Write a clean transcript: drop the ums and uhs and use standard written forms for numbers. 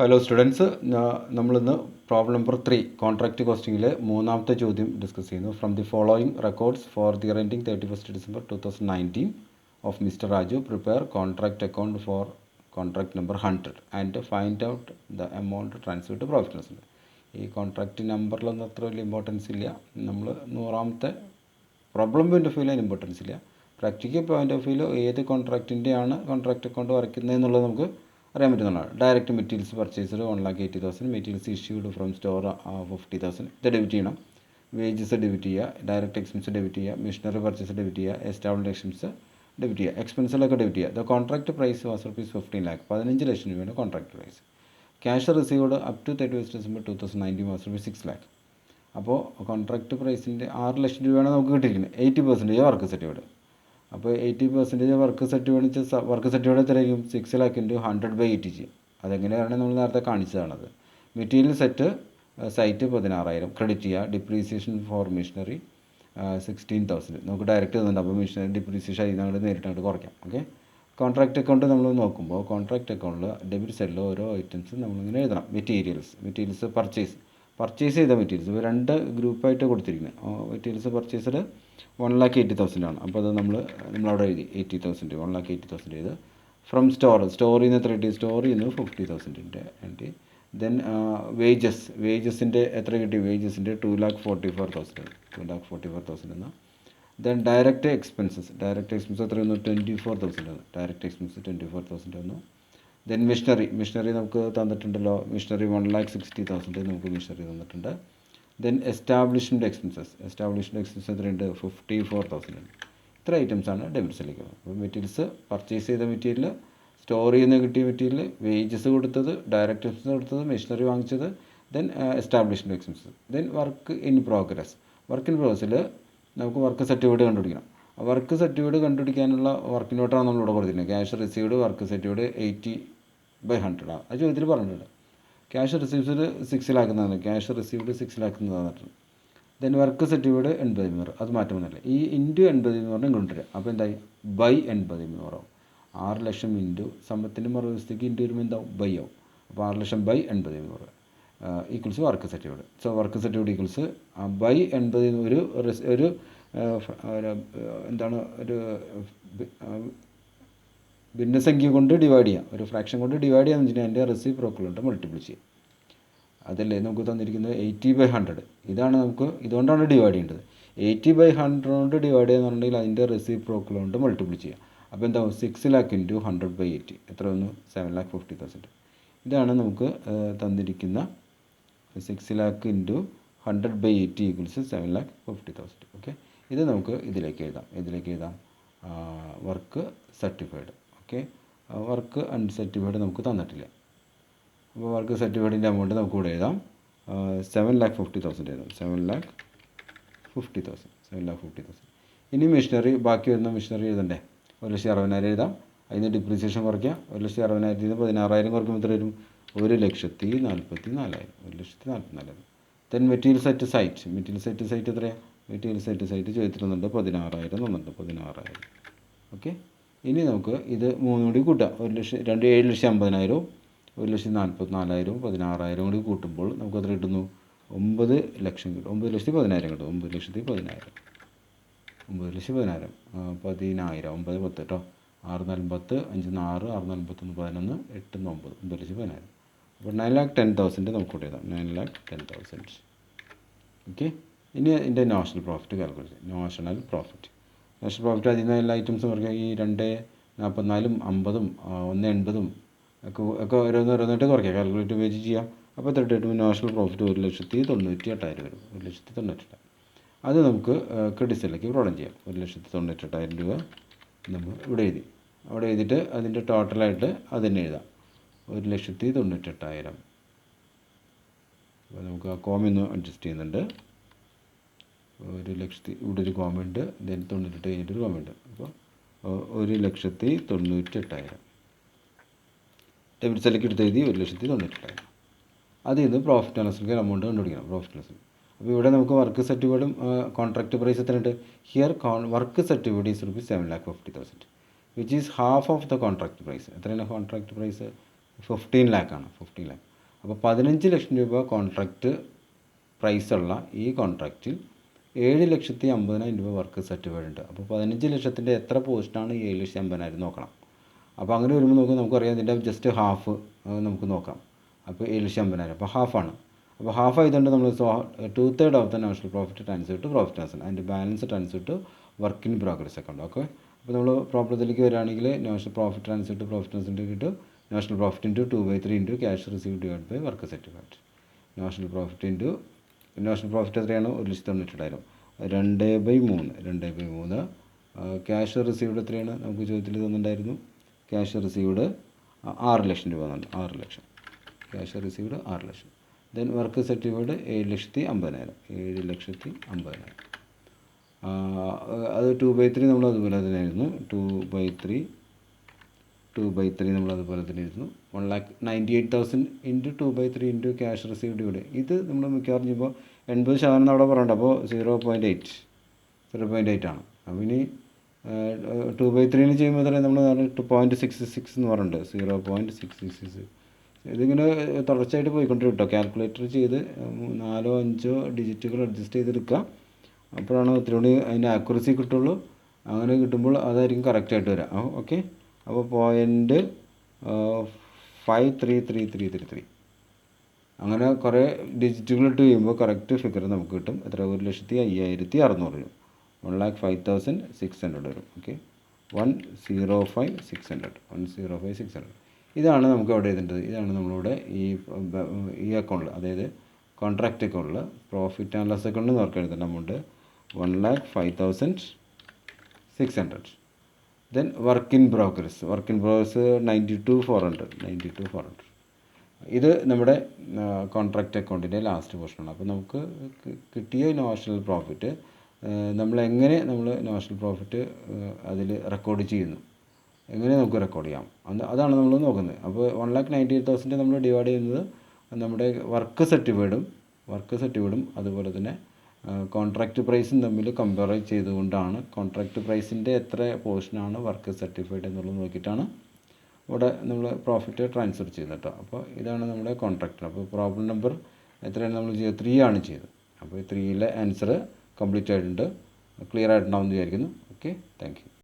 Hello students, നമ്മളിന്ന് problem number 3 contract കോസ്റ്റിംഗിലെ മൂന്നാമത്തെ ചോദ്യം ഡിസ്കസ് ചെയ്യുന്നു. From the following records for the renting 31 December 2019 of mister Raju prepare contract account for contract number 100 and find out the amount transfer to profit and loss. ഈ contract നമ്പറിലൊന്നും അത്ര വലിയ importance ഇല്ല. നമ്മൾ 100ാമത്തെ പ്രോബ്ലം പോയിൻ്റ് ഓഫ് വ്യൂവിൽ അതിന് importance ഇല്ല. Practical point of വ്യൂവിൽ ഏത് കോൺട്രാക്റ്റിൻ്റെയാണ് കോൺട്രാക്റ്റ് അക്കൗണ്ട് വരയ്ക്കുന്നത് എന്നുള്ളത് നമുക്ക് അറിയാൻ പറ്റുന്നതാണ്. Direct materials purchased 1,80,000, materials issued from store 50,000, ഇത് ഡെബിറ്റ് ചെയ്യണം. വേജസ് ഡെബിറ്റ് ചെയ്യുക, ഡയറക്റ്റ് എക്സ്പെൻസ് ഡെബിറ്റ് ചെയ്യുക, മെഷീനറി പർച്ചേസ് ഡെബിറ്റ് ചെയ്യുക, എസ്റ്റാബ്ലിഷ്ഡ് എക്സ്പെൻസ് ഡെബിറ്റ് ചെയ്യുക, എക്സ്പെൻസിലൊക്കെ ഡെബിറ്റ് ചെയ്യുക. The contract price was ₹15 lakh, 15 ലക്ഷം രൂപയാണ് contract price. Cash received up to 31 December 2019 was ₹6 lakh. അപ്പോൾ കോൺട്രാക്ട് പ്രൈസിൻ്റെ 6 ലക്ഷം രൂപയാണ് നമുക്ക് കിട്ടിയിരിക്കുന്നത്. 80% വർക്ക് സർട്ടിഫിക്കറ്റ്. അപ്പോൾ 80% വർക്ക് സർട്ടിഫിക്കറ്റ് എത്രയായിരിക്കും? 6 lakh into 100/80 ചെയ്യും. അതെങ്ങനെയാണ് നമ്മൾ നേരത്തെ കാണിച്ചതാണത്. മെറ്റീരിയൽ സെറ്റ് സൈറ്റ് 16,000 ക്രെഡിറ്റ് ചെയ്യുക. ഡിപ്രീസിയേഷൻ ഫോർ മെഷീനറി 16,000 നമുക്ക് ഡയറക്റ്റ് തന്നിട്ടുണ്ട്. അപ്പോൾ മെഷീനറി ഡിപ്രീസിയേഷൻ അതിൽ നിന്ന് നേരിട്ട് കുറയ്ക്കാം. ഓക്കെ. കോൺട്രാക്റ്റ് അക്കൗണ്ട് നമ്മൾ നോക്കുമ്പോൾ കോൺട്രാക്റ്റ് അക്കൗണ്ടിൽ ഡെബിറ്റ് സൈഡിൽ ഓരോ ഐറ്റംസ് നമ്മളിങ്ങനെ എഴുതണം. മെറ്റീരിയൽസ് പർച്ചേസ് ചെയ്ത മെറ്റീരിയൽസ് ഇപ്പോൾ 2 ഗ്രൂപ്പായിട്ട് കൊടുത്തിരിക്കുന്നത്. മെറ്റീരിയൽസ് പർച്ചേസ്ഡ് 1,80,000 ആണ്. അപ്പോൾ അത് നമ്മളവിടെ എഴുതി 80,000, 1,80,000 ചെയ്ത്. ഫ്രം സ്റ്റോറിൽ നിന്ന് എത്ര കിട്ടി? സ്റ്റോറിൽ നിന്ന് 50,000 കിട്ടി. ദെൻ വേജസിൻ്റെ എത്ര കിട്ടി? വേജസിൻ്റെ 2,44,000 എന്ന. ദെൻ ഡയറക്റ്റ് എക്സ്പെൻസസ് എത്ര വന്നു? 24,000 ആണ്. ഡയറക്റ്റ് എക്സ്പെൻസ് 24,000 വന്നു. ദെൻ മിഷനറി നമുക്ക് തന്നിട്ടുണ്ടല്ലോ. മിഷനറി 1,60,000 നമുക്ക് മിഷനറി തന്നിട്ടുണ്ട്. ദെൻ എസ്റ്റാബ്ലിഷ്മെൻറ്റ് എക്സ്പെൻസസ് എത്രയുണ്ട്? 54,000 ഉണ്ട്. ഇത്ര ഐറ്റംസാണ് ഡെബിറ്റ് സൈഡിലേക്ക്. അപ്പോൾ മെറ്റീരിയൽസ് പർച്ചേസ് ചെയ്ത മെറ്റീരിയൽ, സ്റ്റോറിൽ നിന്ന് കിട്ടിയ മെറ്റീരിയൽ, വേജസ് കൊടുത്തത്, ഡയറക്റ്റ് എക്സ്പെൻസ് കൊടുത്തത്, മെഷീനറി വാങ്ങിച്ചത്, then establishment expenses. Then work in പ്രോഗ്രസ്സിൽ നമുക്ക് വർക്ക് സർട്ടിഫിക്കറ്റ് കണ്ടുപിടിക്കണം. വർക്ക് സർട്ടിഫിക്കറ്റ് കണ്ടുപിടിക്കാനുള്ള വർക്കിംഗ് നോട്ടാണ് നമ്മളിവിടെ കൊടുത്തിരിക്കുന്നത്. ക്യാഷ് റിസീവ്ഡ് വർക്ക് സർട്ടിഫിക്കറ്റ് 80/100 ആണ്. അത് ചോദ്യത്തിൽ പറഞ്ഞിട്ടുണ്ട്. ക്യാഷ് റിസീവ്ഡ് 6 lakh എന്നാണ്. ക്യാഷ് റിസീവ്ഡ് 6 lakh എന്ന് തന്നിട്ടുണ്ട്. ദെൻ വർക്ക് സർട്ടിഫിക്കറ്റ് 80,000, അത് മാറ്റം വന്നില്ല. ഈ ഇൻറ്റു 80,000 കൊണ്ടുവരിക. അപ്പോൾ എന്തായി? ബൈ 80,000 ആവും. 6 ലക്ഷം ഇൻറ്റു സമ്പത്തിൻ്റെ മറുവശത്തേക്ക് ഇൻറ്റു വരുമ്പോൾ എന്താവും? ബൈ ആവും. അപ്പോൾ 6 lakh by 80,000 equals work certificate. So work certificate equals by 80,000 ഒരു ഭിന്നസംഖ്യ കൊണ്ട് ഡിവൈഡ് ചെയ്യാം. ഒരു ഫ്രാക്ഷൻ കൊണ്ട് ഡിവൈഡ് ചെയ്യാന്ന് വെച്ചിട്ടുണ്ടെങ്കിൽ അതിൻ്റെ റെസിപ്രോക്കൽ കൊണ്ട് മൾട്ടിപ്ലൈ ചെയ്യും. അതല്ലേ നമുക്ക് തന്നിരിക്കുന്നത് 80/100. ഇതുകൊണ്ടാണ് ഡിവൈഡ് ചെയ്യേണ്ടത്. 80/100 കൊണ്ട് ഡിവൈഡ് ചെയ്യുന്നുണ്ടെങ്കിൽ അതിൻ്റെ റെസിപ്രോക്കൽ കൊണ്ട് മൾട്ടിപ്ലൈ ചെയ്യാം. അപ്പോൾ എന്താവും? 6 lakh into 100/80 എത്ര വന്നു? 7,50,000. ഇതാണ് നമുക്ക് തന്നിരിക്കുന്ന 6 lakh into 100/80 ഈക്വൽസ് 7,50,000. ഓക്കെ. ഇത് നമുക്ക് ഇതിലേക്ക് എഴുതാം. Work certified. Okay. Work uncertified നമുക്ക് തന്നിട്ടില്ല. അപ്പോൾ വർക്ക് സർട്ടിഫൈഡിൻ്റെ എമൗണ്ട് നമുക്ക് ഇവിടെ എഴുതാം. 7,50,000 എഴുതാം. 7,50,000. ഇനി മെഷീനറി, ബാക്കി വരുന്ന മെഷീനറി എഴുതണ്ടേ? 1,60,000 എഴുതാം. അതിന് ഡിപ്രീസിയേഷൻ കുറയ്ക്കുക. 1,60,000 16,000 കുറയ്ക്കുമ്പോൾ എത്ര വരും? 1,44,000. 1,44,000. ദെൻ മെറ്റീരിയൽ സെറ്റ് സൈറ്റ് എത്രയാണ്? മെറ്റീരിയൽ സെറ്റ് ചോദിച്ചിട്ട് തന്നിട്ടുണ്ട് 16,000 തന്നിട്ടുണ്ട്. 16,000. ഓക്കെ. ഇനി നമുക്ക് ഇത് മൂന്നും കൂടി കൂട്ടാം. 7,50,000, 1,44,000, 16,000 കൂടി കൂട്ടുമ്പോൾ നമുക്ക് എത്ര കിട്ടുന്നു? 9 ലക്ഷം കിട്ടും. 9,10,000 കിട്ടും. 9,10,000. 9,10,000. 10,000. 9 10 കേട്ടോ. 6 4 10, 5 6, 6 4 11, 11, 8 9, 9,10,000. അപ്പോൾ 9,10,000 നമുക്ക് ഇവിടെ എഴുതാം. 9,10,000. ഓക്കെ. ഇനി ഇതിൻ്റെ നാഷണൽ പ്രോഫിറ്റ് കാൽക്കുലേറ്റ് ചെയ്യാം. നാഷണൽ പ്രോഫിറ്റ് അതിൽ നിന്ന് എല്ലാ ഐറ്റംസും കുറയ്ക്കുക. ഈ 2,44, 50, 1,80 ഒക്കെ ഓരോന്നായിട്ട് കുറയ്ക്കുക. കാൽക്കുലേറ്റ് ഉപയോഗിച്ച് ചെയ്യാം. അപ്പോൾ എത്ര കിട്ടും? നാഷണൽ പ്രോഫിറ്റ് 1,98,000 വരും. 1,98,000. അത് നമുക്ക് ക്രെഡിറ്റ് സൈഡിലേക്ക് പ്രോബ്ലം ചെയ്യാം. 1,98,000 രൂപ നമ്മൾ ഇവിടെ എഴുതി. അവിടെ എഴുതിയിട്ട് അതിൻ്റെ ടോട്ടലായിട്ട് അത് തന്നെ എഴുതാം. 1,98,000. അപ്പോൾ നമുക്ക് ആ കോമയൊന്ന് അഡ്ജസ്റ്റ് ചെയ്യുന്നുണ്ട്. 1,00,000 ഇവിടെ ഒരു കോമയുണ്ട്. ദെൻ 98 കഴിഞ്ഞിട്ടൊരു കോമയുണ്ട്. അപ്പോൾ 1,98,000 ഡെബിറ്റ് സൈഡിലേക്ക് എടുത്ത് എഴുതി. 1,98,000. അതിൽ നിന്ന് പ്രോഫിറ്റ് ആൻഡ് ലോസിലേക്ക് എമൗണ്ട് കണ്ടുപിടിക്കണം. Profit loss. അപ്പോൾ ഇവിടെ നമുക്ക് വർക്ക് സർട്ടിഫിക്കറ്റും കോൺട്രാക്ട് പ്രൈസ് എത്രയുണ്ട്? Here work certificate is ₹7,50,000 which is half of the contract price. എത്രയാണ് കോൺട്രാക്ട് പ്രൈസ്? 15 ലാക്കാണ് 15 ലാക്ക്. അപ്പോൾ 15 ലക്ഷം രൂപ കോൺട്രാക്റ്റ് പ്രൈസുള്ള ഈ കോൺട്രാക്റ്റിൽ 7,50,000 രൂപ വർക്ക് സർട്ടിഫൈഡ് ഉണ്ട്. അപ്പോൾ 15 ലക്ഷത്തിൻ്റെ എത്ര പോസ്റ്റാണ് 7,50,000 നോക്കണം. അപ്പോൾ അങ്ങനെ വരുമ്പോൾ നമുക്കറിയാം ഇതിൻ്റെ ജസ്റ്റ് ഹാഫ് നമുക്ക് നോക്കാം. അപ്പോൾ 7,50,000 അപ്പോൾ ഹാഫാണ്. അപ്പോൾ ഹാഫ് ആയതുകൊണ്ട് നമ്മൾ 2/3 of the notional profit transfer to profit and loss and balance transfer to work in progress account. Okay, അപ്പോൾ നമ്മൾ പ്രോബ്ലത്തിലേക്ക് വരികയാണെങ്കിൽ notional profit transfer to profit and loss കിട്ടും notional profit into 2/3 into cash receive divide by work certified. Notional profit എത്രയാണ്? 1,98,000. 2/3 cash received എത്രയാണ്? നമുക്ക് ചോദ്യത്തിൽ തന്നിട്ടുണ്ടായിരുന്നു. ക്യാഷ് റിസീവ്ഡ് 6 ലക്ഷം രൂപ എന്നുണ്ട്. 6 lakh cash received 6 lakh. Then work certified 7,50,000. 7,50,000. അത് 2/3 നമ്മൾ അതുപോലെ തന്നെ ആയിരുന്നു. 2/3 നമ്മൾ അതുപോലെ തന്നെ ആയിരുന്നു. 1,98,000 ഇൻറ്റു 2/3 ഇൻറ്റു ക്യാഷ് റിസീവ്ഡ് ഇവിടെ. ഇത് നമ്മൾ മിക്കവാറും ചെയ്യുമ്പോൾ 80% അവിടെ പറയണ്ട. അപ്പോൾ 0.8 ആണ്. അപ്പോൾ ഇനി 2/3 ചെയ്യുമ്പോൾ തന്നെ നമ്മൾ 0.66 എന്ന് പറഞ്ഞിട്ടുണ്ട്. 0.666. ഇതിങ്ങനെ തുടർച്ചയായിട്ട് പോയിക്കൊണ്ടിരിക്കും കേട്ടോ. കാൽക്കുലേറ്റർ ചെയ്ത് 4-5 ഡിജിറ്റുകൾ അഡ്ജസ്റ്റ് ചെയ്തെടുക്കുക. അപ്പോഴാണ് ഒത്തിരി അതിൻ്റെ ആക്യുറസി കിട്ടുള്ളൂ. അങ്ങനെ കിട്ടുമ്പോൾ അതായിരിക്കും കറക്റ്റായിട്ട് വരിക. ഓക്കെ, അപ്പോൾ 0.533333 അങ്ങനെ കുറേ ഡിജിറ്റുകൾ ഇട്ട് ചെയ്യുമ്പോൾ കറക്റ്റ് ഫിഗർ നമുക്ക് കിട്ടും. എത്ര? 1,05,600 വരും. 1,05,600 വരും. ഓക്കെ, 105,600. ഇതാണ് നമുക്ക് അവിടെ എഴുതേണ്ടത്. ഇതാണ് നമ്മളിവിടെ ഈ അക്കൗണ്ടിൽ, അതായത് കോൺട്രാക്റ്റ് അക്കൗണ്ടിൽ പ്രോഫിറ്റ് ആൻഡ് ലോസ് അക്കൗണ്ടിൽ നമുക്ക് എഴുതേണ്ട amount 1,05,600. Then work in progress 92,400. ഇത് നമ്മുടെ കോൺട്രാക്റ്റ് അക്കൗണ്ടിൻ്റെ ലാസ്റ്റ് പോർഷനാണ്. അപ്പോൾ നമുക്ക് കിട്ടിയ നാഷണൽ പ്രോഫിറ്റ് നമ്മൾ നാഷണൽ പ്രോഫിറ്റ് അതിൽ റെക്കോർഡ് ചെയ്യുന്നു, എങ്ങനെ നമുക്ക് റെക്കോർഡ് ചെയ്യാം, അതാണ് നമ്മൾ നോക്കുന്നത്. അപ്പോൾ 1,98,000 നമ്മൾ ഡിവൈഡ് ചെയ്യുന്നത് നമ്മുടെ വർക്ക് സർട്ടിഫൈഡും അതുപോലെ തന്നെ കോൺട്രാക്റ്റ് പ്രൈസും തമ്മിൽ കമ്പയർ ചെയ്തുകൊണ്ടാണ് കോൺട്രാക്റ്റ് പ്രൈസിൻ്റെ എത്ര പോർഷനാണ് വർക്ക് സർട്ടിഫൈഡ് എന്നുള്ളത് നോക്കിയിട്ടാണ് ഇവിടെ നമ്മൾ പ്രോഫിറ്റ് ട്രാൻസ്ഫർ ചെയ്യുന്നത് കേട്ടോ. അപ്പോൾ ഇതാണ് നമ്മുടെ കോൺട്രാക്റ്റ്. അപ്പോൾ പ്രോബ്ലം നമ്പർ എത്രയാണ് നമ്മൾ ചെയ്തത്? 3 ആണ് ചെയ്തത്. അപ്പോൾ 3ലെ ആൻസർ കംപ്ലീറ്റ് ആയിട്ടുണ്ട്. ക്ലിയർ ആയിട്ടുണ്ടാവും എന്ന് വിചാരിക്കുന്നു. Okay, thank you.